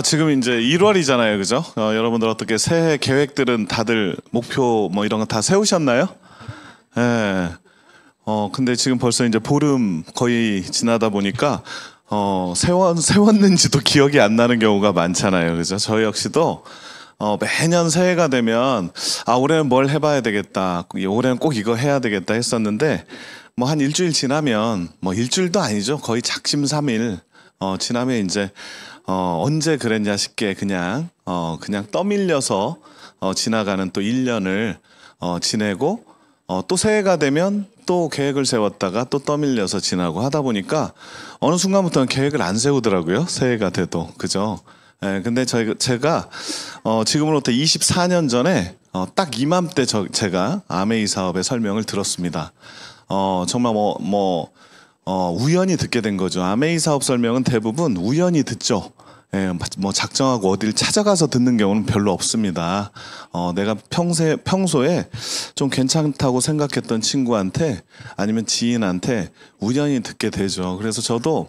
지금 이제 1월이잖아요. 그죠? 여러분들 어떻게 새해 계획들은 다들 목표 뭐 이런 거 다 세우셨나요? 예. 근데 지금 벌써 이제 보름 거의 지나다 보니까, 세웠는지도 기억이 안 나는 경우가 많잖아요. 그죠? 저 역시도, 매년 새해가 되면, 올해는 뭘 해봐야 되겠다. 올해는 꼭 이거 해야 되겠다 했었는데, 뭐 한 일주일 지나면, 뭐 일주일도 아니죠. 거의 작심삼일, 지나면 이제, 언제 그랬냐 싶게 그냥 떠밀려서, 지나가는 또 1년을, 지내고, 또 새해가 되면 또 계획을 세웠다가 또 떠밀려서 지나고 하다 보니까 어느 순간부터는 계획을 안 세우더라고요. 새해가 돼도. 그죠? 예, 근데 제가, 지금으로부터 24년 전에, 딱 이맘때 제가 아메이 사업의 설명을 들었습니다. 정말 우연히 듣게 된 거죠. 아메이 사업 설명은 대부분 우연히 듣죠. 예, 뭐 작정하고 어디를 찾아가서 듣는 경우는 별로 없습니다. 내가 평소에 좀 괜찮다고 생각했던 친구한테 아니면 지인한테 우연히 듣게 되죠. 그래서 저도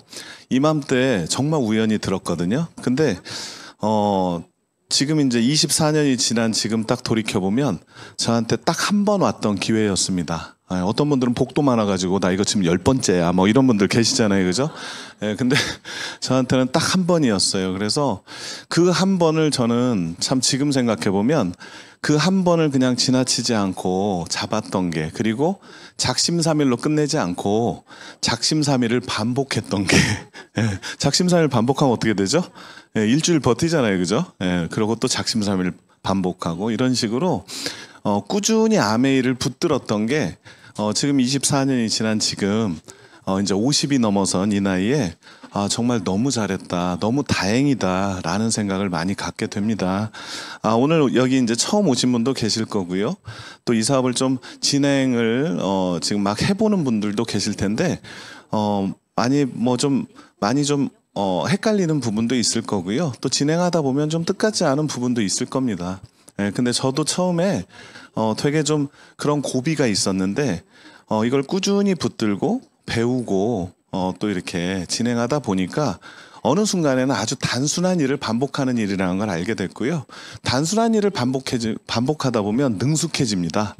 이맘때 정말 우연히 들었거든요. 근데 지금 이제 24년이 지난 지금 딱 돌이켜보면 저한테 딱 한 번 왔던 기회였습니다. 어떤 분들은 복도 많아가지고 나 이거 지금 10번째야 뭐 이런 분들 계시잖아요. 그죠? 예, 근데 저한테는 딱 한 번이었어요. 그래서 그 한 번을 저는 참 지금 생각해보면 그 한 번을 그냥 지나치지 않고 잡았던 게, 그리고 작심삼일로 끝내지 않고 작심삼일을 반복했던 게, 예, 작심삼일 반복하면 어떻게 되죠? 예, 일주일 버티잖아요. 그죠? 예, 그리고 또 작심삼일 반복하고 이런 식으로 꾸준히 아메이를 붙들었던 게, 지금 24년이 지난 지금, 이제 50이 넘어선 이 나이에, 정말 너무 잘했다, 너무 다행이다, 라는 생각을 많이 갖게 됩니다. 오늘 여기 이제 처음 오신 분도 계실 거고요. 또 이 사업을 좀 진행을, 지금 막 해보는 분들도 계실 텐데, 많이 좀 헷갈리는 부분도 있을 거고요. 또 진행하다 보면 좀 뜻같지 않은 부분도 있을 겁니다. 예, 근데 저도 처음에 되게 좀 그런 고비가 있었는데, 이걸 꾸준히 붙들고 배우고 또 이렇게 진행하다 보니까 어느 순간에는 아주 단순한 일을 반복하는 일이라는 걸 알게 됐고요. 단순한 일을 반복하다 보면 능숙해집니다.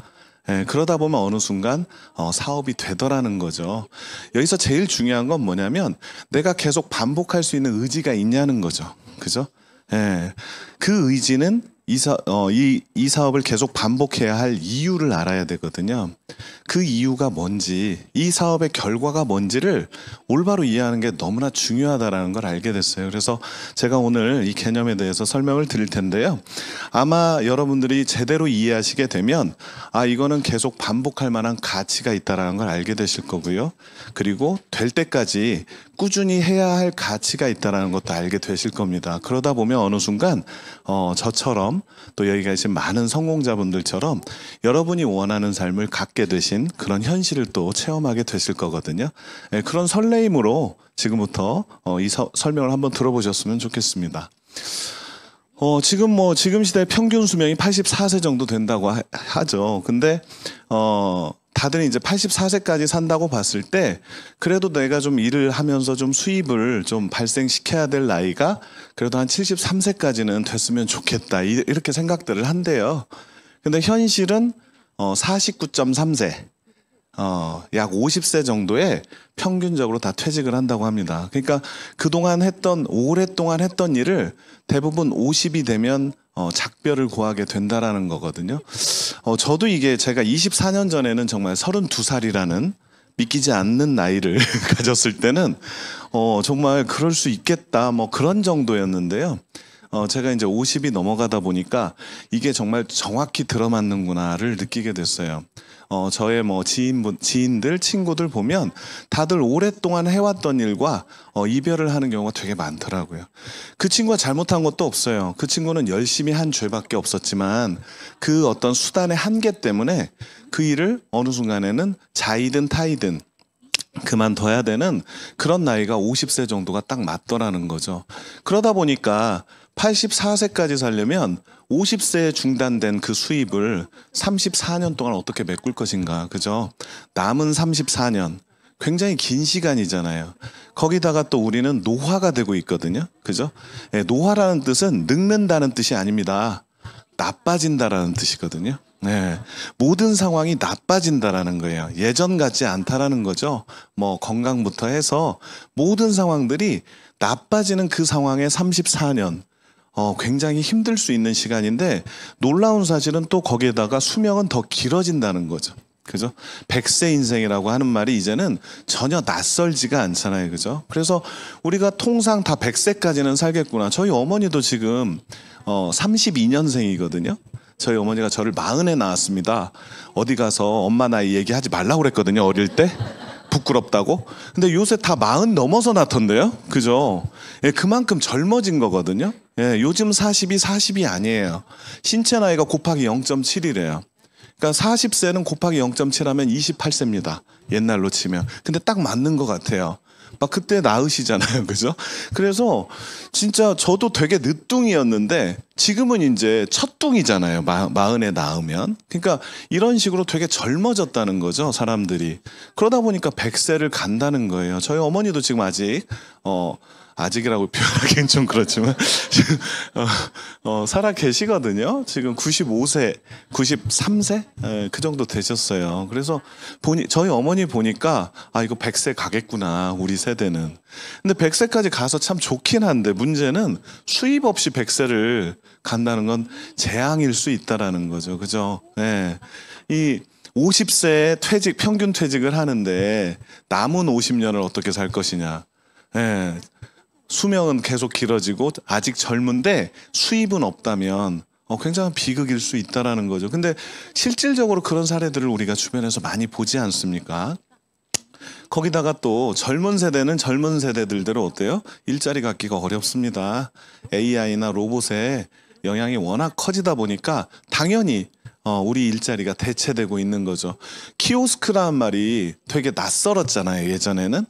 예, 그러다 보면 어느 순간 사업이 되더라는 거죠. 여기서 제일 중요한 건 뭐냐면 내가 계속 반복할 수 있는 의지가 있냐는 거죠. 그죠? 예, 그 의지는 이 사업을 계속 반복해야 할 이유를 알아야 되거든요. 그 이유가 뭔지, 이 사업의 결과가 뭔지를 올바로 이해하는 게 너무나 중요하다는 걸 알게 됐어요. 그래서 제가 오늘 이 개념에 대해서 설명을 드릴 텐데요. 아마 여러분들이 제대로 이해하시게 되면 이거는 계속 반복할 만한 가치가 있다는 걸 알게 되실 거고요. 그리고 될 때까지 꾸준히 해야 할 가치가 있다는 것도 알게 되실 겁니다. 그러다 보면 어느 순간 저처럼 또 여기 계신 많은 성공자분들처럼 여러분이 원하는 삶을 갖게 되신 그런 현실을 또 체험하게 되실 거거든요. 예, 그런 설레임으로 지금부터 이 설명을 한번 들어보셨으면 좋겠습니다. 지금 시대 평균 수명이 84세 정도 된다고 하죠. 근데 다들 이제 84세까지 산다고 봤을 때 그래도 내가 좀 일을 하면서 좀 수입을 좀 발생시켜야 될 나이가 그래도 한 73세까지는 됐으면 좋겠다, 이렇게 생각들을 한대요. 근데 현실은 49.3세, 약 50세 정도에 평균적으로 다 퇴직을 한다고 합니다. 그러니까 오랫동안 했던 일을 대부분 50이 되면 작별을 고하게 된다라는 거거든요. 저도 이게 제가 24년 전에는 정말 32살이라는 믿기지 않는 나이를 가졌을 때는 정말 그럴 수 있겠다, 뭐 그런 정도였는데요. 제가 이제 50이 넘어가다 보니까 이게 정말 정확히 들어맞는구나를 느끼게 됐어요. 저의 지인들, 친구들 보면 다들 오랫동안 해왔던 일과 이별을 하는 경우가 되게 많더라고요. 그 친구가 잘못한 것도 없어요. 그 친구는 열심히 한 죄밖에 없었지만 그 어떤 수단의 한계 때문에 그 일을 어느 순간에는 자이든 타이든 그만둬야 되는 그런 나이가 50세 정도가 딱 맞더라는 거죠. 그러다 보니까 84세까지 살려면 50세에 중단된 그 수입을 34년 동안 어떻게 메꿀 것인가, 그죠? 남은 34년, 굉장히 긴 시간이잖아요. 거기다가 또 우리는 노화가 되고 있거든요. 그죠? 예, 노화라는 뜻은 늙는다는 뜻이 아닙니다. 나빠진다라는 뜻이거든요. 네. 모든 상황이 나빠진다라는 거예요. 예전 같지 않다라는 거죠. 뭐 건강부터 해서 모든 상황들이 나빠지는 그 상황에 34년. 굉장히 힘들 수 있는 시간인데 놀라운 사실은 또 거기에다가 수명은 더 길어진다는 거죠. 그죠? 100세 인생이라고 하는 말이 이제는 전혀 낯설지가 않잖아요. 그죠? 그래서 우리가 통상 다 100세까지는 살겠구나. 저희 어머니도 지금 32년생이거든요. 저희 어머니가 저를 40에 낳았습니다. 어디 가서 엄마 나이 얘기하지 말라고 그랬거든요. 어릴 때. 부끄럽다고. 근데 요새 다 40 넘어서 낳던데요. 그죠? 예, 그만큼 젊어진 거거든요. 예, 요즘 40이 아니에요. 신체 나이가 곱하기 0.7이래요. 그러니까 40세는 곱하기 0.7하면 28세입니다. 옛날로 치면. 근데 딱 맞는 것 같아요. 막 그때 낳으시잖아요. 그죠? 그래서 진짜 저도 되게 늦둥이였는데 지금은 이제 첫둥이잖아요. 40에 낳으면. 그러니까 이런 식으로 되게 젊어졌다는 거죠. 사람들이. 그러다 보니까 100세를 간다는 거예요. 저희 어머니도 지금 아직이라고 표현하기는 좀 그렇지만 지금 살아 계시거든요. 지금 95세, 93세 그 정도 되셨어요. 그래서 저희 어머니 보니까 이거 100세 가겠구나 우리 세대는. 근데 100세까지 가서 참 좋긴 한데 문제는 수입 없이 100세를 간다는 건 재앙일 수 있다라는 거죠. 그죠? 네. 이 50세에 평균 퇴직을 하는데 남은 50년을 어떻게 살 것이냐. 네. 수명은 계속 길어지고 아직 젊은데 수입은 없다면 굉장히 비극일 수 있다라는 거죠. 근데 실질적으로 그런 사례들을 우리가 주변에서 많이 보지 않습니까? 거기다가 또 젊은 세대는 젊은 세대들대로 어때요? 일자리 갖기가 어렵습니다. AI나 로봇의 영향이 워낙 커지다 보니까 당연히 우리 일자리가 대체되고 있는 거죠. 키오스크라는 말이 되게 낯설었잖아요, 예전에는.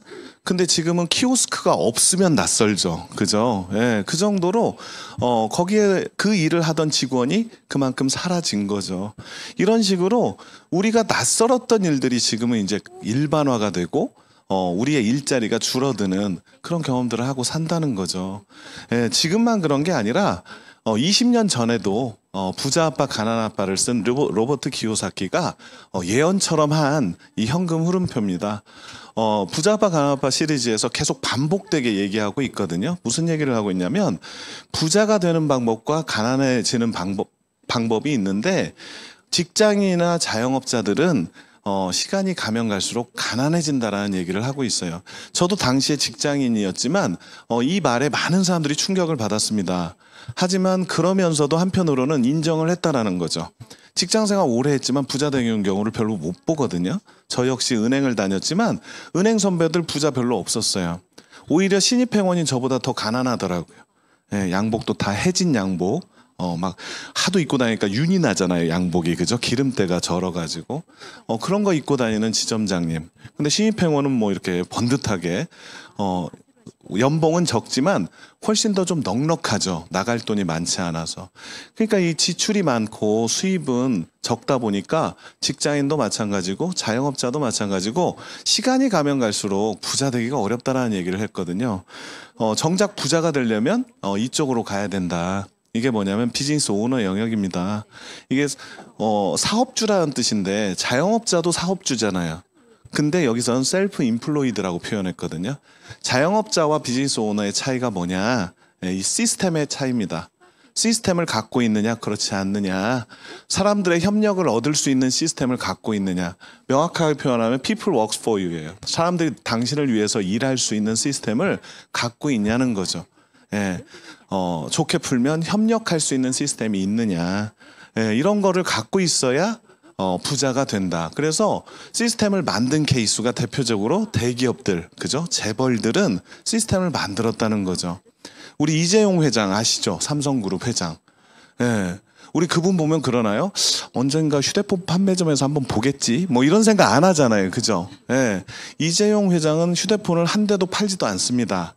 근데 지금은 키오스크가 없으면 낯설죠. 그죠? 예, 그 정도로, 거기에 그 일을 하던 직원이 그만큼 사라진 거죠. 이런 식으로 우리가 낯설었던 일들이 지금은 이제 일반화가 되고, 우리의 일자리가 줄어드는 그런 경험들을 하고 산다는 거죠. 예, 지금만 그런 게 아니라, 20년 전에도 부자 아빠 가난 아빠를 쓴 로버트 키요사키가 예언처럼 한 이 현금 흐름표입니다. 부자 아빠 가난 아빠 시리즈에서 계속 반복되게 얘기하고 있거든요. 무슨 얘기를 하고 있냐면 부자가 되는 방법과 가난해지는 방법이 있는데 직장인이나 자영업자들은 시간이 가면 갈수록 가난해진다라는 얘기를 하고 있어요. 저도 당시에 직장인이었지만 이 말에 많은 사람들이 충격을 받았습니다. 하지만 그러면서도 한편으로는 인정을 했다라는 거죠. 직장생활 오래 했지만 부자 되는 경우를 별로 못 보거든요. 저 역시 은행을 다녔지만 은행 선배들 부자 별로 없었어요. 오히려 신입회원인 저보다 더 가난하더라고요. 예, 양복도 다 해진 양복. 막 하도 입고 다니니까 윤이 나잖아요. 양복이. 그죠? 기름때가 절어가지고. 그런 거 입고 다니는 지점장님. 근데 신입회원은 뭐 이렇게 번듯하게 연봉은 적지만 훨씬 더 좀 넉넉하죠. 나갈 돈이 많지 않아서. 그러니까 이 지출이 많고 수입은 적다 보니까 직장인도 마찬가지고 자영업자도 마찬가지고 시간이 가면 갈수록 부자 되기가 어렵다라는 얘기를 했거든요. 정작 부자가 되려면 이쪽으로 가야 된다. 이게 뭐냐면 비즈니스 오너 영역입니다. 이게 사업주라는 뜻인데 자영업자도 사업주잖아요. 근데 여기서는 셀프 인플로이드라고 표현했거든요. 자영업자와 비즈니스 오너의 차이가 뭐냐? 이 시스템의 차이입니다. 시스템을 갖고 있느냐, 그렇지 않느냐. 사람들의 협력을 얻을 수 있는 시스템을 갖고 있느냐. 명확하게 표현하면 people works for you예요. 사람들이 당신을 위해서 일할 수 있는 시스템을 갖고 있냐는 거죠. 예. 좋게 풀면 협력할 수 있는 시스템이 있느냐. 예, 이런 거를 갖고 있어야 부자가 된다. 그래서 시스템을 만든 케이스가 대표적으로 대기업들, 그죠? 재벌들은 시스템을 만들었다는 거죠. 우리 이재용 회장 아시죠? 삼성그룹 회장. 예. 우리 그분 보면 그러나요? 언젠가 휴대폰 판매점에서 한번 보겠지? 뭐 이런 생각 안 하잖아요. 그죠? 예. 이재용 회장은 휴대폰을 한 대도 팔지도 않습니다.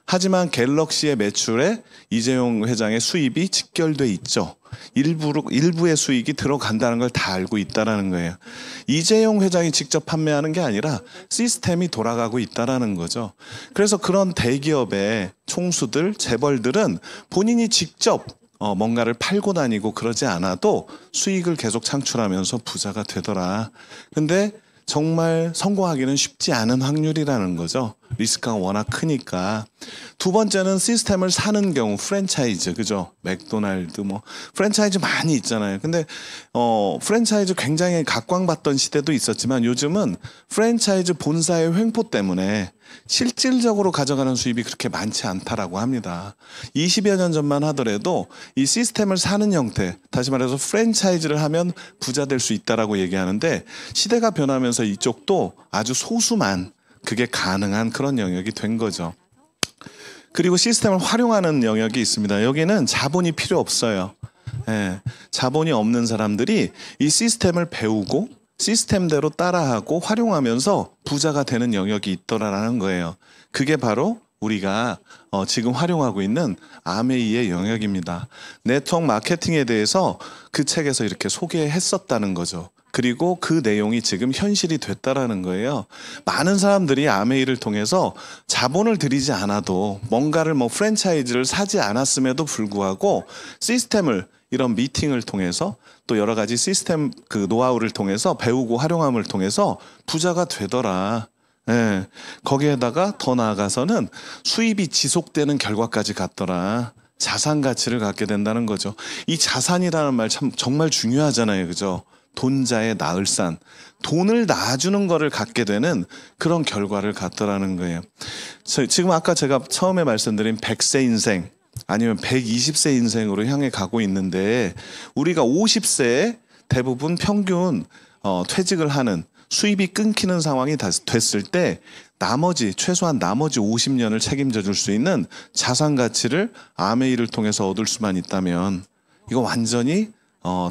하지만 갤럭시의 매출에 이재용 회장의 수입이 직결돼 있죠. 일부의 수익이 들어간다는 걸 다 알고 있다라는 거예요. 이재용 회장이 직접 판매하는 게 아니라 시스템이 돌아가고 있다라는 거죠. 그래서 그런 대기업의 총수들, 재벌들은 본인이 직접 뭔가를 팔고 다니고 그러지 않아도 수익을 계속 창출하면서 부자가 되더라. 근데 정말 성공하기는 쉽지 않은 확률이라는 거죠. 리스크가 워낙 크니까. 두 번째는 시스템을 사는 경우, 프랜차이즈, 그죠? 맥도날드 뭐 프랜차이즈 많이 있잖아요. 근데 프랜차이즈 굉장히 각광받던 시대도 있었지만 요즘은 프랜차이즈 본사의 횡포 때문에 실질적으로 가져가는 수입이 그렇게 많지 않다라고 합니다. 20여 년 전만 하더라도 이 시스템을 사는 형태, 다시 말해서 프랜차이즈를 하면 부자 될 수 있다라고 얘기하는데 시대가 변하면서 이쪽도 아주 소수만 그게 가능한 그런 영역이 된 거죠. 그리고 시스템을 활용하는 영역이 있습니다. 여기는 자본이 필요 없어요. 예, 자본이 없는 사람들이 이 시스템을 배우고 시스템대로 따라하고 활용하면서 부자가 되는 영역이 있더라라는 거예요. 그게 바로 우리가 지금 활용하고 있는 아메이의 영역입니다. 네트워크 마케팅에 대해서 그 책에서 이렇게 소개했었다는 거죠. 그리고 그 내용이 지금 현실이 됐다라는 거예요. 많은 사람들이 아메이를 통해서 자본을 들이지 않아도 뭔가를 프랜차이즈를 사지 않았음에도 불구하고 시스템을 이런 미팅을 통해서 또 여러 가지 시스템 그 노하우를 통해서 배우고 활용함을 통해서 부자가 되더라. 예. 거기에다가 더 나아가서는 수입이 지속되는 결과까지 갔더라. 자산 가치를 갖게 된다는 거죠. 이 자산이라는 말 참 정말 중요하잖아요. 그죠? 돈자의 나을산. 돈을 낳아주는 거를 갖게 되는 그런 결과를 갖더라는 거예요. 지금 아까 제가 처음에 말씀드린 100세 인생 아니면 120세 인생으로 향해 가고 있는데 우리가 50세에 대부분 평균 퇴직을 하는 수입이 끊기는 상황이 됐을 때 최소한 나머지 50년을 책임져 줄 수 있는 자산 가치를 아메이를 통해서 얻을 수만 있다면 이거 완전히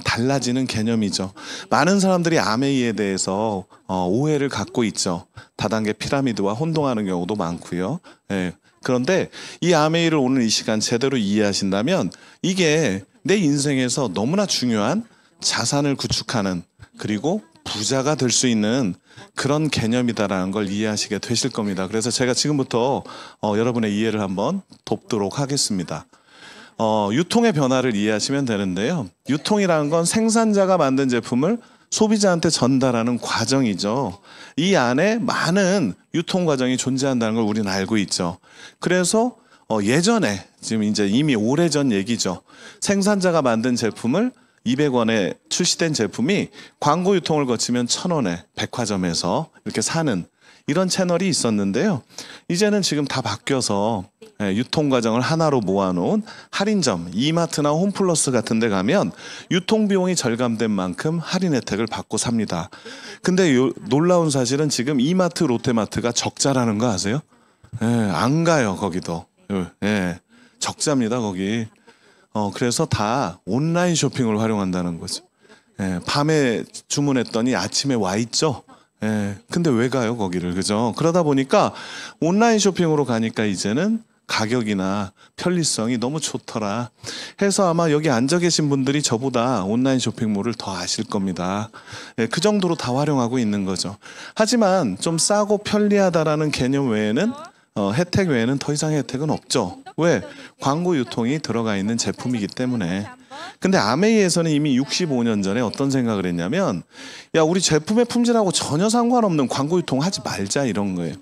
달라지는 개념이죠. 많은 사람들이 아메이에 대해서 오해를 갖고 있죠. 다단계 피라미드와 혼동하는 경우도 많고요. 예. 그런데 이 아메이를 오늘 이 시간 제대로 이해하신다면 이게 내 인생에서 너무나 중요한 자산을 구축하는 그리고 부자가 될 수 있는 그런 개념이다라는 걸 이해하시게 되실 겁니다. 그래서 제가 지금부터 여러분의 이해를 한번 돕도록 하겠습니다. 유통의 변화를 이해하시면 되는데요. 유통이라는 건 생산자가 만든 제품을 소비자한테 전달하는 과정이죠. 이 안에 많은 유통 과정이 존재한다는 걸 우리는 알고 있죠. 그래서 예전에 지금 이제 이미 오래전 얘기죠. 생산자가 만든 제품을 200원에 출시된 제품이 광고 유통을 거치면 1,000원에 백화점에서 이렇게 사는 이런 채널이 있었는데요. 이제는 지금 다 바뀌어서 유통 과정을 하나로 모아놓은 할인점, 이마트나 홈플러스 같은 데 가면 유통 비용이 절감된 만큼 할인 혜택을 받고 삽니다. 근데 놀라운 사실은 지금 이마트, 롯데마트가 적자라는 거 아세요? 안 가요, 거기도. 적자입니다, 거기. 그래서 다 온라인 쇼핑을 활용한다는 거죠. 밤에 주문했더니 아침에 와 있죠. 근데 왜 가요, 거기를, 그죠? 그러다 보니까 온라인 쇼핑으로 가니까 이제는 가격이나 편리성이 너무 좋더라 해서 아마 여기 앉아 계신 분들이 저보다 온라인 쇼핑몰을 더 아실 겁니다. 그 정도로 다 활용하고 있는 거죠. 하지만 좀 싸고 편리하다라는 개념 외에는 혜택 외에는 더 이상의 혜택은 없죠. 왜? 광고 유통이 들어가 있는 제품이기 때문에. 근데 아메이에서는 이미 65년 전에 어떤 생각을 했냐면 야, 우리 제품의 품질하고 전혀 상관없는 광고 유통 하지 말자 이런 거예요.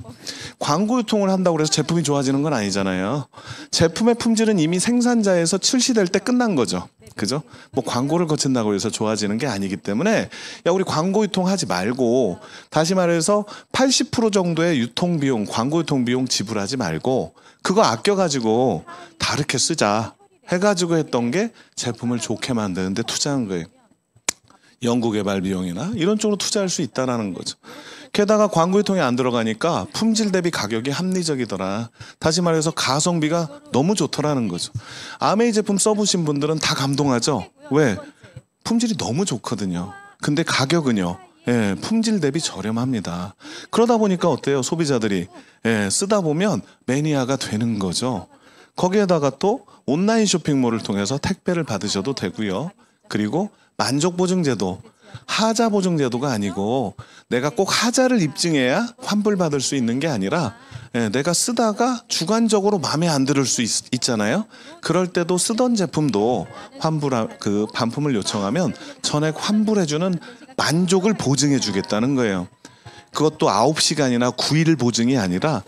광고 유통을 한다고 해서 제품이 좋아지는 건 아니잖아요. 제품의 품질은 이미 생산자에서 출시될 때 끝난 거죠. 그죠? 뭐 광고를 거친다고 해서 좋아지는 게 아니기 때문에 야, 우리 광고 유통하지 말고 다시 말해서 80% 정도의 유통 비용, 광고 유통 비용 지불하지 말고 그거 아껴가지고 다르게 쓰자 해가지고 했던 게 제품을 좋게 만드는데 투자한 거예요. 연구개발 비용이나 이런 쪽으로 투자할 수 있다는 거죠. 게다가 광고 유통이 안 들어가니까 품질 대비 가격이 합리적이더라. 다시 말해서 가성비가 너무 좋더라는 거죠. 아메이 제품 써보신 분들은 다 감동하죠. 왜? 품질이 너무 좋거든요. 근데 가격은요. 품질 대비 저렴합니다. 그러다 보니까 어때요? 소비자들이 쓰다 보면 매니아가 되는 거죠. 거기에다가 또 온라인 쇼핑몰을 통해서 택배를 받으셔도 되고요. 그리고 만족보증제도, 하자보증제도가 아니고 내가 꼭 하자를 입증해야 환불받을 수 있는 게 아니라 내가 쓰다가 주관적으로 마음에 안 들을 수 있잖아요. 그럴 때도 쓰던 제품도 반품을 요청하면 전액 환불해주는 만족을 보증해 주겠다는 거예요. 그것도 9시간이나 9일 보증이 아니라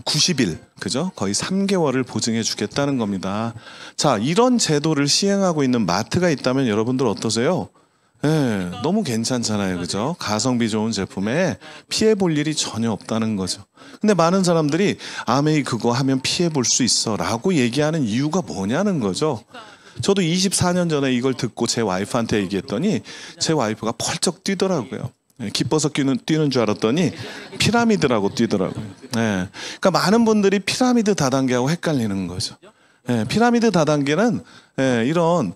90일, 그죠? 거의 3개월을 보증해 주겠다는 겁니다. 자, 이런 제도를 시행하고 있는 마트가 있다면 여러분들 어떠세요? 너무 괜찮잖아요, 그죠? 가성비 좋은 제품에 피해 볼 일이 전혀 없다는 거죠. 근데 많은 사람들이 아메이 그거 하면 피해 볼 수 있어 라고 얘기하는 이유가 뭐냐는 거죠. 저도 24년 전에 이걸 듣고 제 와이프한테 얘기했더니 제 와이프가 펄쩍 뛰더라고요. 기뻐서 뛰는 줄 알았더니 피라미드라고 뛰더라고요. 그러니까 많은 분들이 피라미드 다단계하고 헷갈리는 거죠. 피라미드 다단계는 이런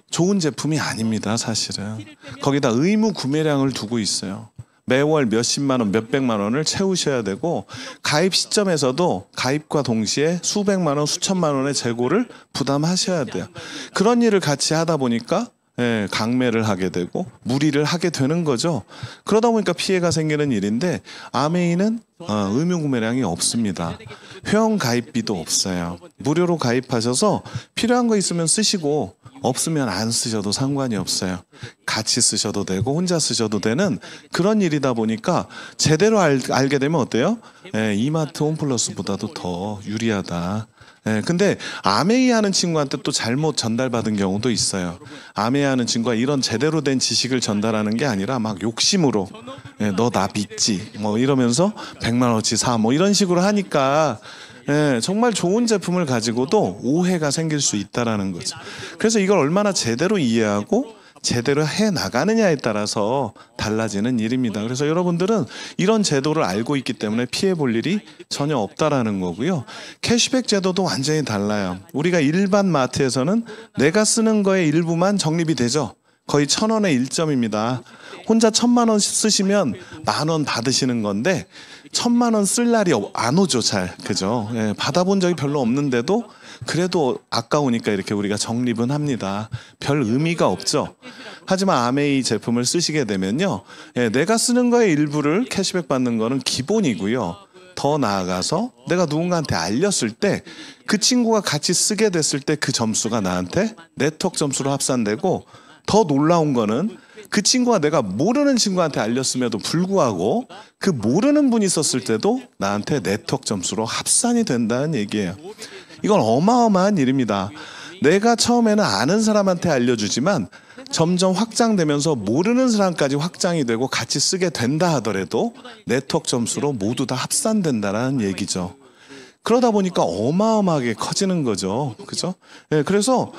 좋은 제품이 아닙니다, 사실은. 거기다 의무 구매량을 두고 있어요. 매월 몇십만 원, 몇백만 원을 채우셔야 되고 가입 시점에서도 가입과 동시에 수백만 원, 수천만 원의 재고를 부담하셔야 돼요. 그런 일을 같이 하다 보니까 강매를 하게 되고 무리를 하게 되는 거죠. 그러다 보니까 피해가 생기는 일인데 아메이는 의무 구매량이 없습니다. 회원 가입비도 없어요. 무료로 가입하셔서 필요한 거 있으면 쓰시고 없으면 안 쓰셔도 상관이 없어요. 같이 쓰셔도 되고 혼자 쓰셔도 되는 그런 일이다 보니까 제대로 알게 되면 어때요? 이마트 홈플러스보다도 더 유리하다. 근데 아메이 하는 친구한테 또 잘못 전달받은 경우도 있어요. 아메이 하는 친구가 이런 제대로 된 지식을 전달하는 게 아니라 막 욕심으로 너 나 믿지 뭐 이러면서 100만 원어치 사 뭐 이런 식으로 하니까 정말 좋은 제품을 가지고도 오해가 생길 수 있다라는 거죠. 그래서 이걸 얼마나 제대로 이해하고 제대로 해 나가느냐에 따라서 달라지는 일입니다. 그래서 여러분들은 이런 제도를 알고 있기 때문에 피해 볼 일이 전혀 없다라는 거고요. 캐시백 제도도 완전히 달라요. 우리가 일반 마트에서는 내가 쓰는 거의 일부만 적립이 되죠. 거의 1,000원의 1점입니다. 혼자 1,000만 원 쓰시면 10,000원 받으시는 건데 1,000만 원 쓸 날이 안 오죠, 잘. 그죠? 받아본 적이 별로 없는데도 그래도 아까우니까 이렇게 우리가 적립은 합니다. 별 의미가 없죠. 하지만 아메이 제품을 쓰시게 되면요, 내가 쓰는 거의 일부를 캐시백 받는 거는 기본이고요. 더 나아가서 내가 누군가한테 알렸을 때 그 친구가 같이 쓰게 됐을 때 그 점수가 나한테 네트워크 점수로 합산되고 더 놀라운 거는 그 친구가 내가 모르는 친구한테 알렸음에도 불구하고 그 모르는 분이 썼을 때도 나한테 네트워크 점수로 합산이 된다는 얘기예요. 이건 어마어마한 일입니다. 내가 처음에는 아는 사람한테 알려주지만 점점 확장되면서 모르는 사람까지 확장이 되고 같이 쓰게 된다 하더라도 네트워크 점수로 모두 다 합산된다는 얘기죠. 그러다 보니까 어마어마하게 커지는 거죠. 그죠? 그래서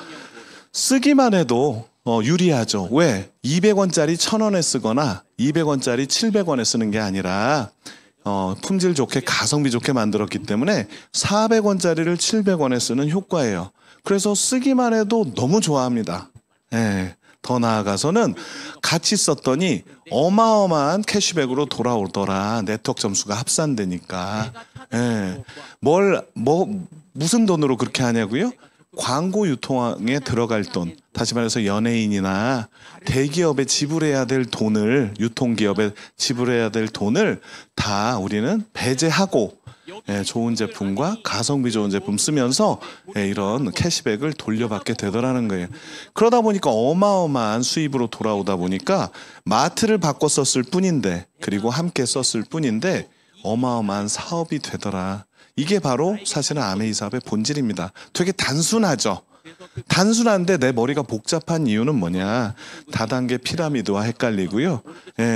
쓰기만 해도 유리하죠. 왜? 200원짜리 1,000원에 쓰거나 200원짜리 700원에 쓰는 게 아니라 품질 좋게 가성비 좋게 만들었기 때문에 400원짜리를 700원에 쓰는 효과예요. 그래서 쓰기만 해도 너무 좋아합니다. 더 나아가서는 같이 썼더니 어마어마한 캐시백으로 돌아오더라. 네트워크 점수가 합산되니까. 무슨 돈으로 그렇게 하냐고요? 광고 유통에 들어갈 돈, 다시 말해서 연예인이나 대기업에 지불해야 될 돈을, 유통기업에 지불해야 될 돈을 다 우리는 배제하고 좋은 제품과 가성비 좋은 제품 쓰면서 이런 캐시백을 돌려받게 되더라는 거예요. 그러다 보니까 어마어마한 수입으로 돌아오다 보니까 마트를 바꿔 썼을 뿐인데, 그리고 함께 썼을 뿐인데 어마어마한 사업이 되더라. 이게 바로 사실은 아메이 사업의 본질입니다. 되게 단순하죠. 단순한데 내 머리가 복잡한 이유는 뭐냐? 다단계 피라미드와 헷갈리고요.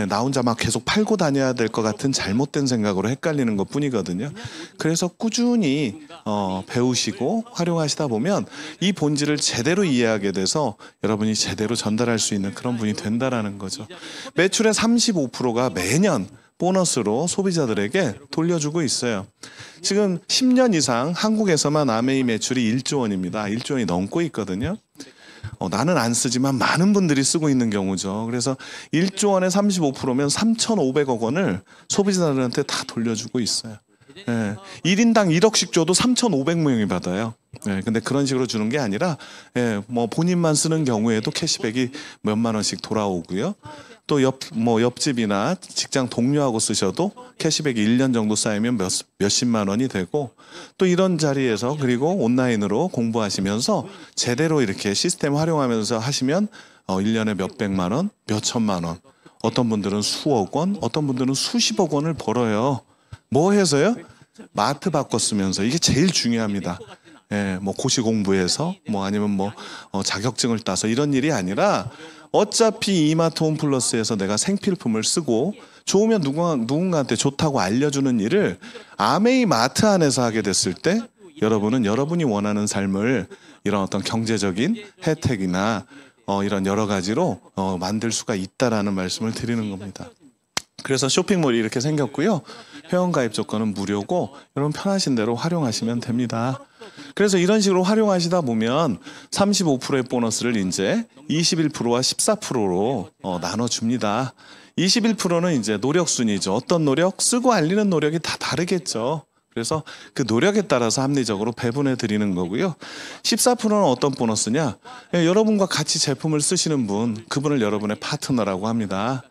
나 혼자 막 계속 팔고 다녀야 될 것 같은 잘못된 생각으로 헷갈리는 것 뿐이거든요. 그래서 꾸준히 배우시고 활용하시다 보면 이 본질을 제대로 이해하게 돼서 여러분이 제대로 전달할 수 있는 그런 분이 된다라는 거죠. 매출의 35%가 매년 보너스로 소비자들에게 돌려주고 있어요. 지금 10년 이상 한국에서만 아메이 매출이 1조 원입니다. 1조 원이 넘고 있거든요. 나는 안 쓰지만 많은 분들이 쓰고 있는 경우죠. 그래서 1조 원에 35%면 3,500억 원을 소비자들한테 다 돌려주고 있어요. 1인당 1억씩 줘도 3,500명이 받아요. 예, 근데 그런 식으로 주는 게 아니라, 예, 뭐 본인만 쓰는 경우에도 캐시백이 몇만 원씩 돌아오고요. 또 옆집이나 직장 동료하고 쓰셔도 캐시백이 1년 정도 쌓이면 몇십만 원이 되고, 또 이런 자리에서 그리고 온라인으로 공부하시면서 제대로 이렇게 시스템 활용하면서 하시면 1년에 몇백만 원, 몇천만 원, 어떤 분들은 수억 원, 어떤 분들은 수십억 원을 벌어요. 뭐 해서요? 마트 바꿔 쓰면서. 이게 제일 중요합니다. 예, 뭐 고시 공부해서 뭐 아니면 뭐 자격증을 따서 이런 일이 아니라 어차피 이마트 홈플러스에서 내가 생필품을 쓰고 좋으면 누군가한테 좋다고 알려주는 일을 아메이 마트 안에서 하게 됐을 때 여러분은 여러분이 원하는 삶을 이런 어떤 경제적인 혜택이나 이런 여러 가지로 만들 수가 있다라는 말씀을 드리는 겁니다. 그래서 쇼핑몰이 이렇게 생겼고요. 회원가입 조건은 무료고 여러분 편하신 대로 활용하시면 됩니다. 그래서 이런 식으로 활용하시다 보면 35%의 보너스를 이제 21%와 14%로 나눠줍니다. 21%는 이제 노력순이죠. 어떤 노력? 쓰고 알리는 노력이 다 다르겠죠. 그래서 그 노력에 따라서 합리적으로 배분해 드리는 거고요. 14%는 어떤 보너스냐? 여러분과 같이 제품을 쓰시는 분, 그분을 여러분의 파트너라고 합니다.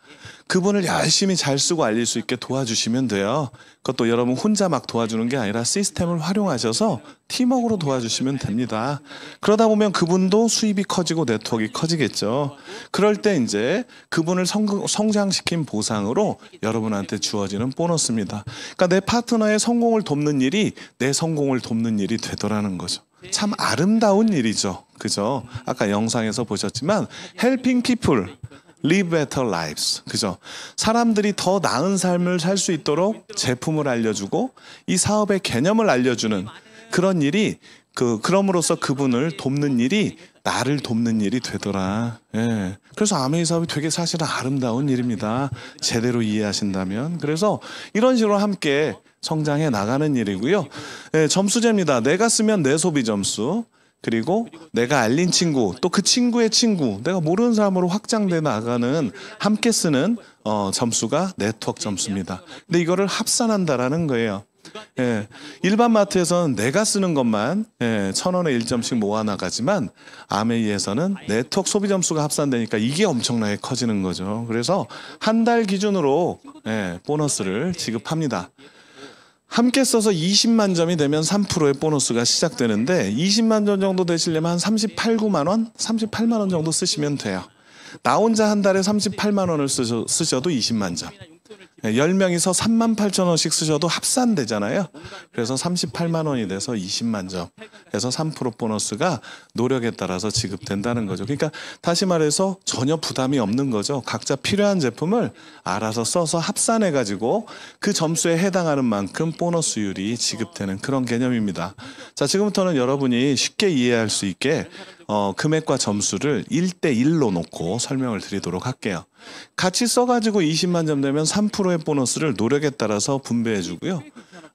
그분을 열심히 잘 쓰고 알릴 수 있게 도와주시면 돼요. 그것도 여러분 혼자 막 도와주는 게 아니라 시스템을 활용하셔서 팀워크로 도와주시면 됩니다. 그러다 보면 그분도 수입이 커지고 네트워크가 커지겠죠. 그럴 때 이제 그분을 성장시킨 보상으로 여러분한테 주어지는 보너스입니다. 그러니까 내 파트너의 성공을 돕는 일이 내 성공을 돕는 일이 되더라는 거죠. 참 아름다운 일이죠. 그죠? 아까 영상에서 보셨지만 helping people live better lives. 그죠? 사람들이 더 나은 삶을 살 수 있도록 제품을 알려주고 이 사업의 개념을 알려주는 그런 일이 그럼으로써 그분을 돕는 일이 나를 돕는 일이 되더라. 예. 그래서 아메이 사업이 되게 사실은 아름다운 일입니다. 제대로 이해하신다면. 그래서 이런 식으로 함께 성장해 나가는 일이고요. 예, 점수제입니다. 내가 쓰면 내 소비 점수. 그리고 내가 알린 친구, 또 그 친구의 친구, 내가 모르는 사람으로 확장돼 나가는 함께 쓰는 점수가 네트워크 점수입니다. 근데 이거를 합산한다라는 거예요. 예, 일반 마트에서는 내가 쓰는 것만 1,000원에 1점씩 모아나가지만 아메이에서는 네트워크 소비 점수가 합산되니까 이게 엄청나게 커지는 거죠. 그래서 한 달 기준으로 보너스를 지급합니다. 함께 써서 20만 점이 되면 3%의 보너스가 시작되는데 20만 점 정도 되시려면 한 38만 원 정도 쓰시면 돼요. 나 혼자 한 달에 38만 원을 쓰셔도 20만 점. 10명이서 38,000원씩 쓰셔도 합산되잖아요. 그래서 38만 원이 돼서 20만 점. 해서 3% 보너스가 노력에 따라서 지급된다는 거죠. 그러니까 다시 말해서 전혀 부담이 없는 거죠. 각자 필요한 제품을 알아서 써서 합산해가지고 그 점수에 해당하는 만큼 보너스율이 지급되는 그런 개념입니다. 자, 지금부터는 여러분이 쉽게 이해할 수 있게 금액과 점수를 1대1로 놓고 설명을 드리도록 할게요. 같이 써가지고 20만 점 되면 3%의 보너스를 노력에 따라서 분배해 주고요.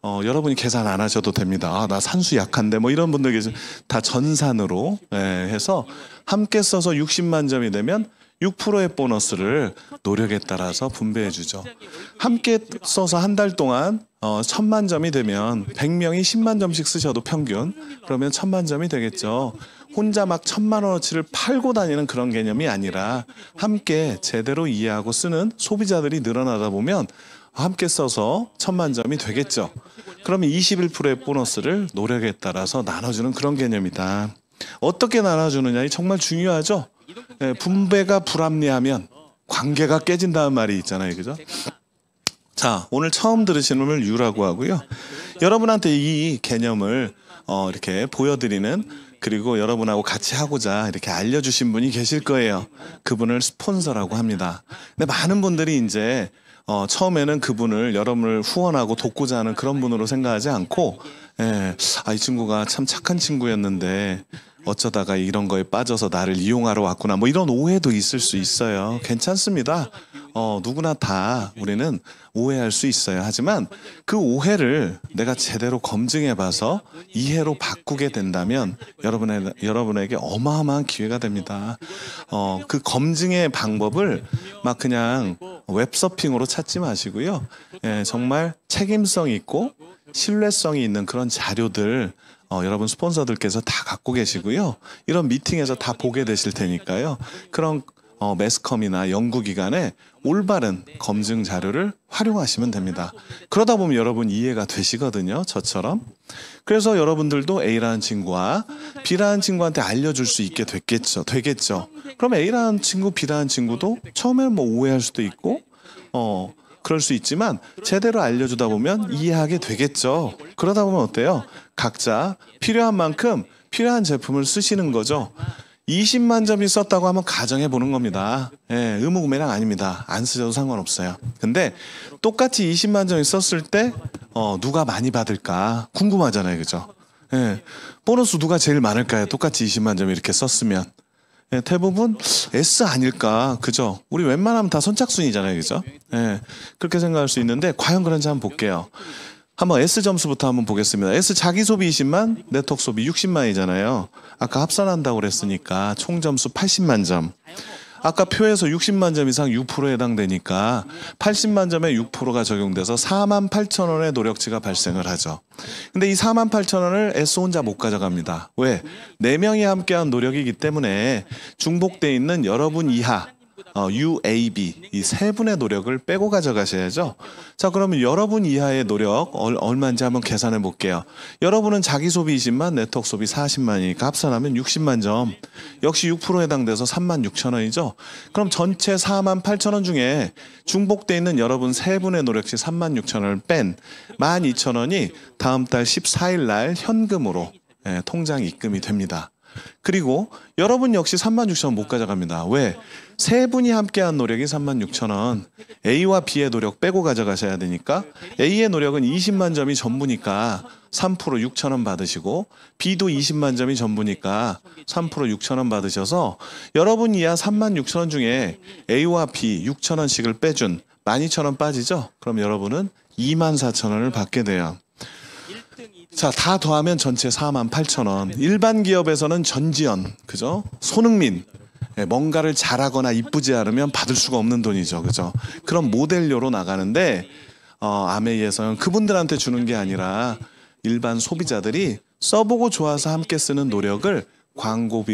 여러분이 계산 안 하셔도 됩니다. 아, 나 산수 약한데 뭐 이런 분들 계세요. 다 전산으로 해서 함께 써서 60만 점이 되면 6%의 보너스를 노력에 따라서 분배해 주죠. 함께 써서 한 달 동안 1,000만 점이 되면 100명이 10만 점씩 쓰셔도 평균 그러면 1,000만 점이 되겠죠. 혼자 막 1,000만 원어치를 팔고 다니는 그런 개념이 아니라 함께 제대로 이해하고 쓰는 소비자들이 늘어나다 보면 함께 써서 1,000만 점이 되겠죠. 그러면 21%의 보너스를 노력에 따라서 나눠주는 그런 개념이다. 어떻게 나눠주느냐 정말 중요하죠. 분배가 불합리하면 관계가 깨진다는 말이 있잖아요. 그죠? 자, 오늘 처음 들으시는 분을 유라고 하고요. 여러분한테 이 개념을 이렇게 보여드리는 그리고 여러분하고 같이 하고자 이렇게 알려주신 분이 계실 거예요. 그분을 스폰서라고 합니다. 근데 많은 분들이 이제 처음에는 그분을 여러분을 후원하고 돕고자 하는 그런 분으로 생각하지 않고 이 친구가 참 착한 친구였는데 어쩌다가 이런 거에 빠져서 나를 이용하러 왔구나 뭐 이런 오해도 있을 수 있어요. 괜찮습니다. 누구나 다 우리는 오해할 수 있어요. 하지만 그 오해를 내가 제대로 검증해봐서 이해로 바꾸게 된다면 여러분에게 어마어마한 기회가 됩니다. 그 검증의 방법을 막 그냥 웹서핑으로 찾지 마시고요. 정말 책임성 있고 신뢰성이 있는 그런 자료들 여러분 스폰서들께서 다 갖고 계시고요. 이런 미팅에서 다 보게 되실 테니까요. 그런 매스컴이나 연구기관에 올바른 검증 자료를 활용하시면 됩니다. 그러다 보면 여러분 이해가 되시거든요. 저처럼. 그래서 여러분들도 A라는 친구와 B라는 친구한테 알려줄 수 있게 되겠죠. 그럼 A라는 친구, B라는 친구도 처음에는 뭐 오해할 수도 있고 그럴 수 있지만 제대로 알려주다 보면 이해하게 되겠죠. 그러다 보면 어때요? 각자 필요한 만큼 필요한 제품을 쓰시는 거죠. 20만 점이 썼다고 한번 가정해 보는 겁니다. 예, 의무구매량 아닙니다. 안 쓰셔도 상관없어요. 근데 똑같이 20만 점이 썼을 때 누가 많이 받을까 궁금하잖아요. 그죠? 예, 보너스 누가 제일 많을까요? 똑같이 20만 점 이렇게 썼으면. 예, 대부분 S 아닐까. 그죠? 우리 웬만하면 다 선착순이잖아요. 그죠? 예, 그렇게 생각할 수 있는데 과연 그런지 한번 볼게요. 한번 S 점수부터 한번 보겠습니다. S 자기 소비 20만, 네트워크 소비 60만이잖아요. 아까 합산한다고 그랬으니까 총 점수 80만 점. 아까 표에서 60만 점 이상 6%에 해당되니까 80만 점에 6%가 적용돼서 4만 8천 원의 노력치가 발생을 하죠. 근데 이 4만 8천 원을 S 혼자 못 가져갑니다. 왜? 4명이 함께한 노력이기 때문에 중복돼 있는 여러분 이하 UAB 이 세 분의 노력을 빼고 가져가셔야죠. 자, 그러면 여러분 이하의 노력 얼마인지 한번 계산해 볼게요. 여러분은 자기 소비 20만, 네트워크 소비 40만이니까 합산하면 60만 점. 역시 6% 해당돼서 3만 6천 원이죠. 그럼 전체 4만 8천 원 중에 중복돼 있는 여러분 세 분의 노력치 3만 6천 원을 뺀 12,000원이 다음 달 14일 날 현금으로 통장 입금이 됩니다. 그리고 여러분 역시 36,000원 못 가져갑니다. 왜? 세 분이 함께한 노력이 36,000원. A와 B의 노력 빼고 가져가셔야 되니까 A의 노력은 20만 점이 전부니까 3% 6,000원 받으시고 B도 20만 점이 전부니까 3% 6,000원 받으셔서 여러분 이하 36,000원 중에 A와 B 6,000원씩을 빼준 12,000원 빠지죠? 그럼 여러분은 24,000원을 받게 돼요. 자, 다 더하면 전체 48,000원. 일반 기업에서는 전지현, 그죠? 손흥민, 뭔가를 잘하거나 이쁘지 않으면 받을 수가 없는 돈이죠, 그죠? 그런 모델료로 나가는데 아메이에서는 그분들한테 주는 게 아니라 일반 소비자들이 써보고 좋아서 함께 쓰는 노력을 광고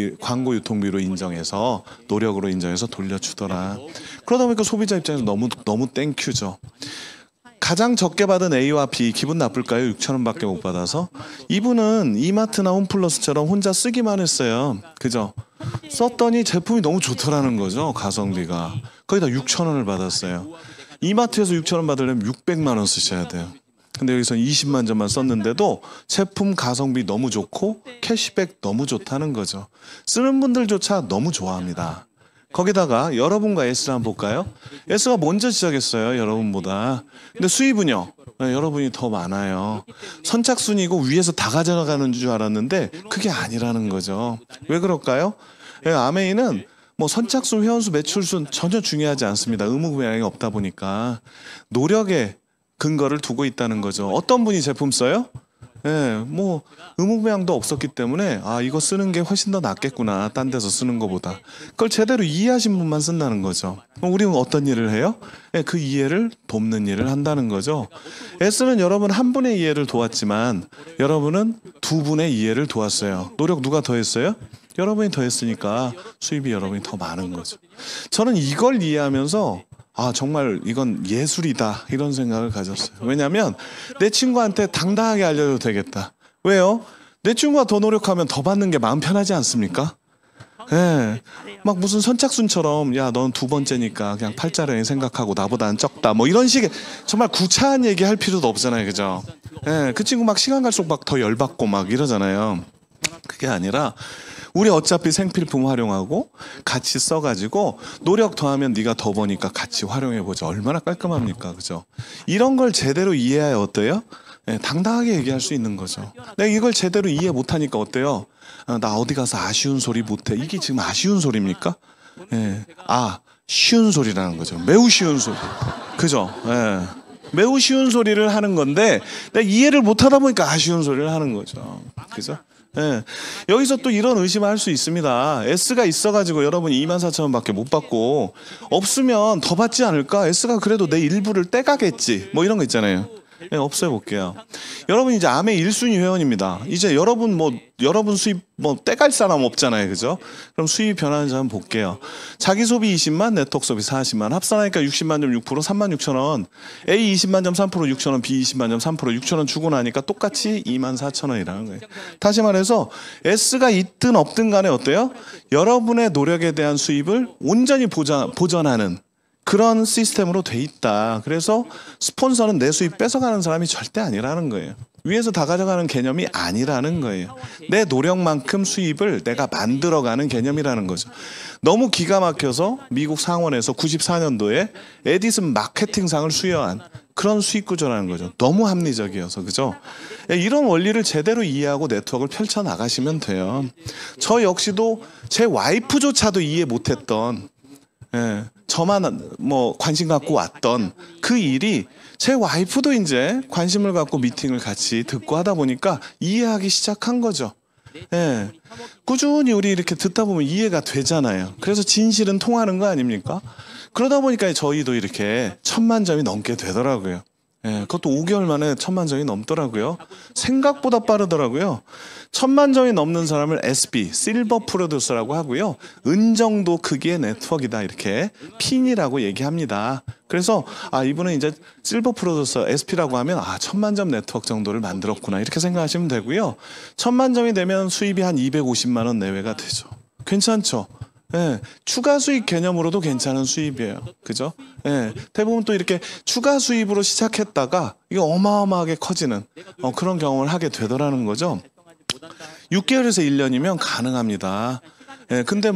유통비로 인정해서 노력으로 인정해서 돌려주더라. 그러다 보니까 소비자 입장에서 너무 땡큐죠. 가장 적게 받은 A와 B 기분 나쁠까요? 6,000원밖에 못 받아서. 이분은 이마트나 홈플러스처럼 혼자 쓰기만 했어요. 그죠? 썼더니 제품이 너무 좋더라는 거죠. 가성비가. 거기다 6,000원을 받았어요. 이마트에서 6,000원 받으려면 600만 원 쓰셔야 돼요. 근데 여기서 20만 점만 썼는데도 제품 가성비 너무 좋고 캐시백 너무 좋다는 거죠. 쓰는 분들조차 너무 좋아합니다. 거기다가 여러분과 S를 한번 볼까요? S가 먼저 시작했어요. 여러분보다. 근데 수입은요? 여러분이 더 많아요. 선착순이고 위에서 다 가져가는 줄 알았는데 그게 아니라는 거죠. 왜 그럴까요? 아메이는 뭐 선착순, 회원수, 매출수는 전혀 중요하지 않습니다. 의무구매량이 없다 보니까 노력에 근거를 두고 있다는 거죠. 어떤 분이 제품 써요? 뭐 의무구매량도 없었기 때문에 이거 쓰는 게 훨씬 더 낫겠구나. 딴 데서 쓰는 것보다. 그걸 제대로 이해하신 분만 쓴다는 거죠. 그럼 우리는 어떤 일을 해요? 그 이해를 돕는 일을 한다는 거죠. S는 여러분 한 분의 이해를 도왔지만 여러분은 두 분의 이해를 도왔어요. 노력 누가 더 했어요? 여러분이 더 했으니까 수입이 여러분이 더 많은 거죠. 저는 이걸 이해하면서 정말 이건 예술이다 이런 생각을 가졌어요. 왜냐하면 내 친구한테 당당하게 알려도 되겠다. 왜요? 내 친구가 더 노력하면 더 받는 게 마음 편하지 않습니까? 막 무슨 선착순처럼 야 넌 두 번째니까 그냥 팔자령이 생각하고 나보다는 적다 뭐 이런 식의 정말 구차한 얘기 할 필요도 없잖아요. 그죠? 그 친구 막 시간 갈수록 막 더 열받고 막 이러잖아요. 그게 아니라 우리 어차피 생필품 활용하고 같이 써가지고 노력 더하면 네가 더 버니까 같이 활용해보자. 얼마나 깔끔합니까? 그죠? 이런 걸 제대로 이해해야 어때요? 당당하게 얘기할 수 있는 거죠. 내가 이걸 제대로 이해 못하니까 어때요? 나 어디 가서 아쉬운 소리 못해. 이게 지금 아쉬운 소리입니까? 쉬운 소리라는 거죠. 매우 쉬운 소리. 그죠? 매우 쉬운 소리를 하는 건데 내가 이해를 못하다 보니까 아쉬운 소리를 하는 거죠. 그죠? 여기서 또 이런 의심을 할 수 있습니다. S가 있어가지고 여러분이 24,000원밖에 못 받고 없으면 더 받지 않을까? S가 그래도 내 일부를 떼가겠지. 뭐 이런 거 있잖아요. 네, 없애볼게요. 여러분 이제 아메 1순위 회원입니다. 이제 여러분 수입 떼갈 사람 없잖아요. 그죠? 그럼 수입 변하는 점 볼게요. 자기 소비 20만, 네트워크 소비 40만. 합산하니까 60만 점 6%, 36,000원. A 20만 점 3%, 6,000원. B 20만 점 3%, 6,000원 주고 나니까 똑같이 24,000원이라는 거예요. 다시 말해서 S가 있든 없든 간에 어때요? 여러분의 노력에 대한 수입을 온전히 보전하는 그런 시스템으로 돼 있다. 그래서 스폰서는 내 수입 뺏어가는 사람이 절대 아니라는 거예요. 위에서 다 가져가는 개념이 아니라는 거예요. 내 노력만큼 수입을 내가 만들어가는 개념이라는 거죠. 너무 기가 막혀서 미국 상원에서 94년도에 에디슨 마케팅상을 수여한 그런 수익 구조라는 거죠. 너무 합리적이어서. 그죠? 이런 원리를 제대로 이해하고 네트워크를 펼쳐나가시면 돼요. 저 역시도 제 와이프조차도 이해 못했던 저만 관심 갖고 왔던 그 일이 제 와이프도 이제 관심을 갖고 미팅을 같이 듣고 하다 보니까 이해하기 시작한 거죠. 꾸준히 우리 이렇게 듣다 보면 이해가 되잖아요. 그래서 진실은 통하는 거 아닙니까? 그러다 보니까 저희도 이렇게 1000만 점이 넘게 되더라고요. 그것도 5개월 만에 1000만 점이 넘더라고요. 생각보다 빠르더라고요. 1000만 점이 넘는 사람을 SB, 실버 프로듀서라고 하고요. 은 정도 크기의 네트워크이다 이렇게 핀이라고 얘기합니다. 그래서 이분은 이제 실버 프로듀서 SP라고 하면 1000만 점 네트워크 정도를 만들었구나 이렇게 생각하시면 되고요. 1000만 점이 되면 수입이 한 250만 원 내외가 되죠. 괜찮죠? 추가 수익 개념으로도 괜찮은 수입이에요. 그죠? 대부분 또 이렇게 추가 수입으로 시작했다가 이게 어마어마하게 커지는 그런 경험을 하게 되더라는 거죠. 6개월에서 1년이면 가능합니다. 근데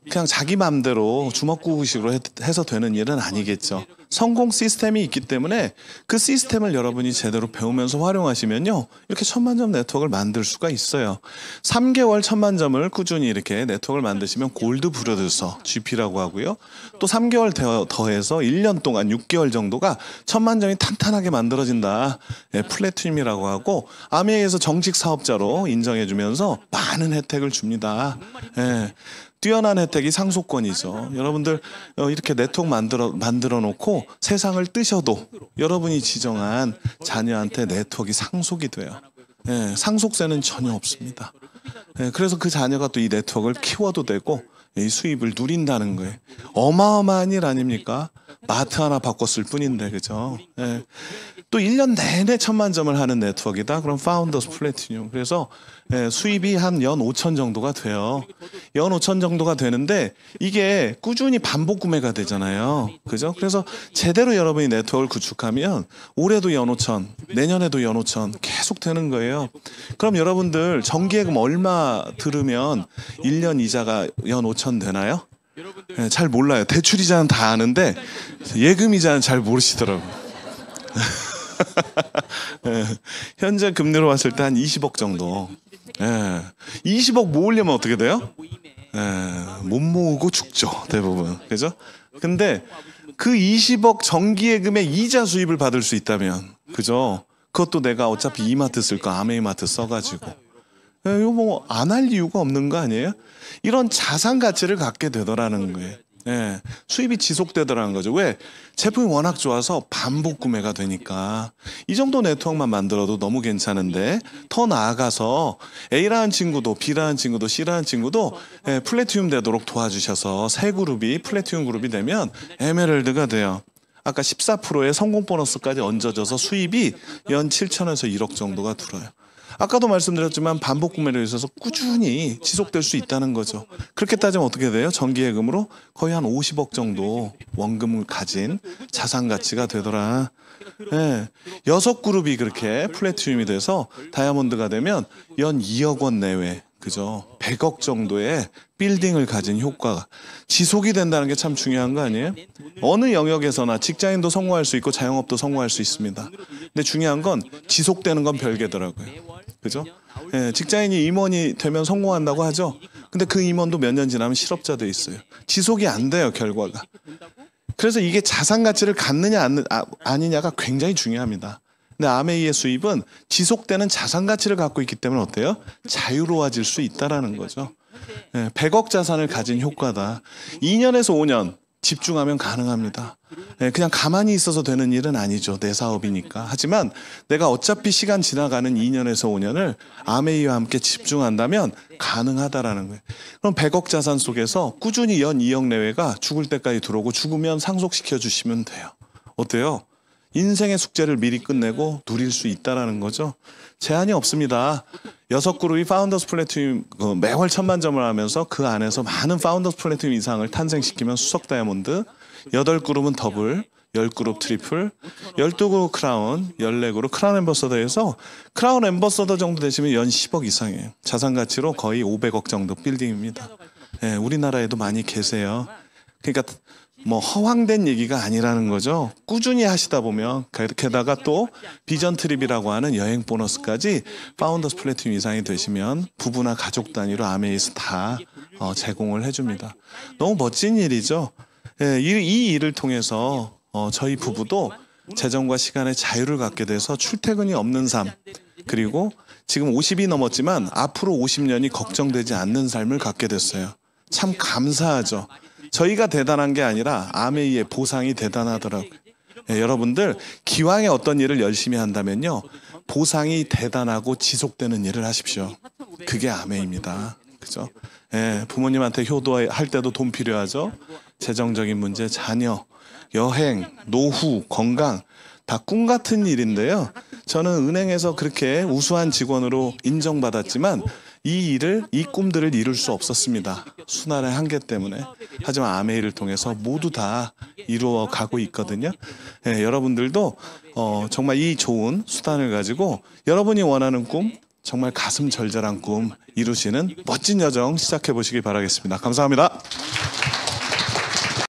그냥 자기 맘대로 주먹구구식으로 해서 되는 일은 아니겠죠. 성공 시스템이 있기 때문에 그 시스템을 여러분이 제대로 배우면서 활용하시면요. 이렇게 1000만 점 네트워크를 만들 수가 있어요. 3개월 1000만 점을 꾸준히 이렇게 네트워크를 만드시면 골드 프로듀서 GP라고 하고요. 또 3개월 더해서 1년 동안 6개월 정도가 1000만 점이 탄탄하게 만들어진다. 플래티늄이라고 하고 아메에서 정식 사업자로 인정해주면서 많은 혜택을 줍니다. 뛰어난 혜택이 상속권이죠. 여러분들 이렇게 네트워크 만들어 놓고 세상을 뜨셔도 여러분이 지정한 자녀한테 네트워크가 상속이 돼요. 상속세는 전혀 없습니다. 그래서 그 자녀가 또 이 네트워크를 키워도 되고 이 수입을 누린다는 거예요. 어마어마한 일 아닙니까? 마트 하나 바꿨을 뿐인데 그죠? 또 1년 내내 1000만 점을 하는 네트워크이다. 그럼 파운더스 플래티늄. 그래서 수입이 한 연 5천 정도가 돼요. 연 5천 정도가 되는데 이게 꾸준히 반복 구매가 되잖아요. 그죠? 그래서 제대로 여러분이 네트워크를 구축하면 올해도 연 5천, 내년에도 연 5천 계속 되는 거예요. 그럼 여러분들 정기예금 얼마 들으면 1년 이자가 연 5천 되나요? 잘 몰라요. 대출이자는 다 아는데 예금이자는 잘 모르시더라고요. 현재 금리로 봤을 때 한 20억 정도. 20억 모으려면 어떻게 돼요? 못 모으고 죽죠, 대부분. 그죠? 근데 그 20억 정기예금의 이자 수입을 받을 수 있다면, 그죠? 그것도 내가 어차피 이마트 쓸 거 아메이마트 써가지고. 이거 안 할 이유가 없는 거 아니에요? 이런 자산 가치를 갖게 되더라는 거예요. 수입이 지속되더라는 거죠. 왜? 제품이 워낙 좋아서 반복 구매가 되니까. 이 정도 네트워크만 만들어도 너무 괜찮은데 더 나아가서 A라는 친구도 B라는 친구도 C라는 친구도 플래티늄 되도록 도와주셔서 세 그룹이 플래티늄 그룹이 되면 에메랄드가 돼요. 아까 14%의 성공 보너스까지 얹어져서 수입이 연 7천에서 1억 정도가 들어요. 아까도 말씀드렸지만 반복 구매로 있어서 꾸준히 지속될 수 있다는 거죠. 그렇게 따지면 어떻게 돼요? 정기예금으로 거의 한 50억 정도 원금을 가진 자산 가치가 되더라. 6그룹이 그렇게 플래티늄이 돼서 다이아몬드가 되면 연 2억 원 내외, 그죠? 100억 정도의 빌딩을 가진 효과가 지속이 된다는 게 참 중요한 거 아니에요? 어느 영역에서나 직장인도 성공할 수 있고 자영업도 성공할 수 있습니다. 근데 중요한 건 지속되는 건 별개더라고요. 그죠? 직장인이 임원이 되면 성공한다고 하죠. 근데 그 임원도 몇 년 지나면 실업자 돼 있어요. 지속이 안 돼요, 결과가. 그래서 이게 자산 가치를 갖느냐 아니냐가 굉장히 중요합니다. 근데 아메이의 수입은 지속되는 자산 가치를 갖고 있기 때문에 어때요? 자유로워질 수 있다라는 거죠. 100억 자산을 가진 효과다. 2년에서 5년 집중하면 가능합니다. 그냥 가만히 있어서 되는 일은 아니죠. 내 사업이니까. 하지만 내가 어차피 시간 지나가는 2년에서 5년을 아메이와 함께 집중한다면 가능하다라는 거예요. 그럼 100억 자산 속에서 꾸준히 연 2억 내외가 죽을 때까지 들어오고 죽으면 상속시켜 주시면 돼요. 어때요? 인생의 숙제를 미리 끝내고 누릴 수 있다라는 거죠. 제한이 없습니다. 6그룹이 파운더스 플래티넘 매월 10,000만 점을 하면서 그 안에서 많은 파운더스 플래티넘 이상을 탄생시키면 수석 다이아몬드, 8그룹은 더블, 10그룹 트리플, 12그룹 크라운, 14그룹 크라운 엠버서더에서 크라운 엠버서더 정도 되시면 연 10억 이상이에요. 자산 가치로 거의 500억 정도 빌딩입니다. 예, 우리나라에도 많이 계세요. 그러니까 뭐 허황된 얘기가 아니라는 거죠. 꾸준히 하시다 보면 게다가 또 비전 트립이라고 하는 여행 보너스까지 파운더스 플래티넘 이상이 되시면 부부나 가족 단위로 아메이에서 다 제공을 해줍니다. 너무 멋진 일이죠. 예, 이 일을 통해서 저희 부부도 재정과 시간의 자유를 갖게 돼서 출퇴근이 없는 삶, 그리고 지금 50이 넘었지만 앞으로 50년이 걱정되지 않는 삶을 갖게 됐어요. 참 감사하죠. 저희가 대단한 게 아니라 아메이의 보상이 대단하더라고요. 예, 여러분들 기왕에 어떤 일을 열심히 한다면요, 보상이 대단하고 지속되는 일을 하십시오. 그게 아메이입니다. 그죠? 예, 부모님한테 효도할 때도 돈 필요하죠. 재정적인 문제, 자녀, 여행, 노후, 건강 다 꿈 같은 일인데요. 저는 은행에서 그렇게 우수한 직원으로 인정받았지만 이 꿈들을 이룰 수 없었습니다. 순환의 한계 때문에. 하지만 아메이를 통해서 모두 다 이루어 가고 있거든요. 예, 여러분들도 정말 이 좋은 수단을 가지고 여러분이 원하는 꿈, 정말 가슴 절절한 꿈 이루시는 멋진 여정 시작해 보시기 바라겠습니다. 감사합니다.